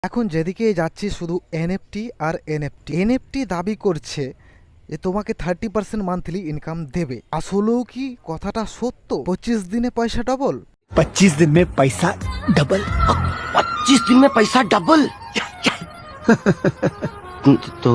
এখন যেদিকে যাচ্ছি শুধু এনএফটি আর এনএফটি এনএফটি দাবি করছে যে তোমাকে 30% মান্থলি ইনকাম দেবে। আসলেও কি কথাটা সত্য? 25 দিনে পয়সা ডবল। 25 दिन में पैसा डबल। 25 दिन में पैसा डबल। तो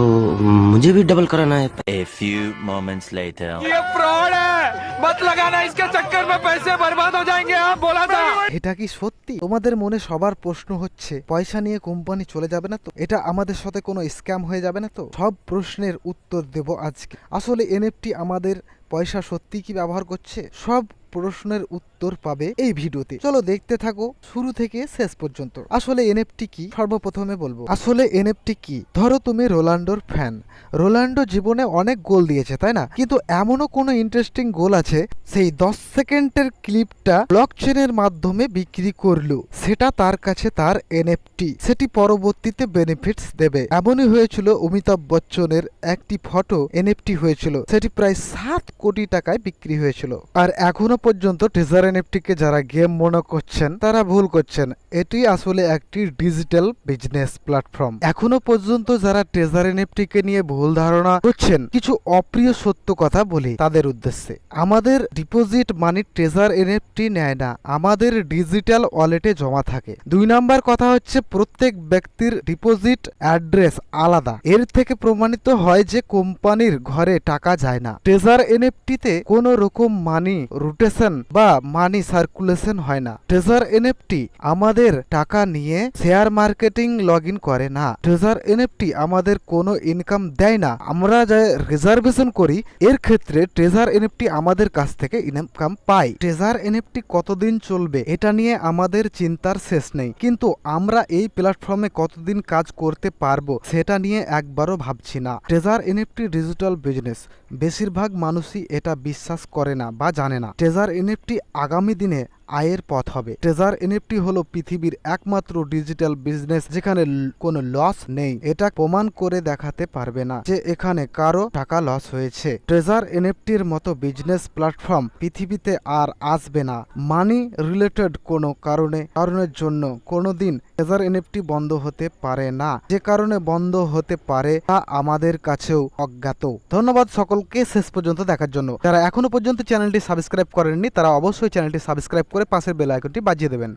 मुझे भी डबल कराना है। A few moments later. ये फ्रॉड है, मत लगाना, इसके चक्कर में पैसे बर्बाद हो जाएंगे। आप बोला था। এটা কি সত্যি? তোমাদের মনে সবার প্রশ্ন হচ্ছে পয়সা নিয়ে কোম্পানি চলে যাবে না তো? এটা আমাদের সাথে কোনো স্ক্যাম হয়ে যাবে না তো? সব প্রশ্নের উত্তর দেব আজকে। আসলে এনএফটি আমাদের পয়সা সত্যি কি ব্যবহার করছে? সব প্রশ্নের উত্তর পাবে এই ভিডিওতে। চলো দেখতে থাকো শুরু থেকে শেষ পর্যন্ত। আসলে এনএফটি কি সর্বপ্রথমে বলবো। আসলে এনএফটি কি? ধরো তুমি রোনাল্ডোর ফ্যান। রোনাল্ডো জীবনে অনেক গোল দিয়েছে, তাই না? কিন্তু এমনও কোনো ইন্টারেস্টিং গোল আছে সেই 10 সেকেন্ডের ক্লিপটা ব্লকচেনের মাধ্যমে বিক্রি করলো, সেটা তার কাছে তার এনএফটি। সেটি পরবর্তীতে বেনিফিটস দেবে। এমনই হয়েছিল অমিতাভ বচ্চনের একটি ফটো এনএফটি হয়েছিল, সেটি প্রায় 7 কোটি টাকায় বিক্রি হয়েছিল। আর এখনো পর্যন্ত ট্রেজার এনএফটি কে যারা গেম মনে করছেন তারা ভুল করছেন। এটি আসলে একটি ডিজিটাল বিজনেস প্ল্যাটফর্ম। এখনো পর্যন্ত যারা ট্রেজার এনএফটি কে নিয়ে ভুল ধারণা করছেন, কিছু অপ্রিয় সত্য কথা বলি তাদের উদ্দেশ্যে। আমাদের ডিপোজিট মানি ট্রেজার এনএফটি নেয় না, আমাদের ডিজিটাল ওয়ালেটে জমা থাকে। 2 নাম্বার কথা হচ্ছে প্রত্যেক ব্যক্তির ডিপোজিট অ্যাড্রেস আলাদা। এর থেকে প্রমাণিত হয় যে কোম্পানির ঘরে টাকা যায় না। ট্রেজার এনএফটি তে কোনো রকম মানি রোটেশন বা মানি সার্কুলেশন হয় না। ট্রেজার এনএফটি আমাদের টাকা নিয়ে শেয়ার মার্কেটিং লগ ইন করে না। ট্রেজার এনএফটি আমাদের কোনো ইনকাম দেয় না। আমরা যা রিজার্ভেশন করি এর ক্ষেত্রে ট্রেজার এনএফটি আমাদের কাছ থেকে ইনকাম পাই। ট্রেজার এনএফটি কতদিন চলবে এটা নিয়ে আমাদের চিন্তার শেষ নেই, কিন্তু আমরা এই প্ল্যাটফর্মে কতদিন কাজ করতে পারবো সেটা নিয়ে একবারও ভাবছি না। ট্রেজার এনএফটি ডিজিটাল বিজনেস, বেশিরভাগ মানুষই এটা বিশ্বাস করে না বা জানে না। ট্রেজার এনএফটি আগামী দিনে আয়ের পথ হবে। ট্রেজার এনএফটি হলো পৃথিবীর একমাত্র ডিজিটাল বিজনেস যেখানে কোনো লস নেই। এটা প্রমাণ করে দেখাতে পারবে না যে এখানে কারো টাকা লস হয়েছে। ট্রেজার এনএফটির মতো বিজনেস প্ল্যাটফর্ম পৃথিবীতে আর আসবে না। মানি রিলেটেড কোনো কারণের জন্য কোনোদিন ট্রেজার এনএফটি বন্ধ হতে পারে না। যে কারণে বন্ধ হতে পারে তা আমাদের কাছেও অজ্ঞাত। ধন্যবাদ সকলকে শেষ পর্যন্ত দেখার জন্য। যারা এখনো পর্যন্ত চ্যানেলটি সাবস্ক্রাইব করেননি তারা অবশ্যই চ্যানেলটি সাবস্ক্রাইব করে পাশের বেল আইকনটি বাজিয়ে দেবেন।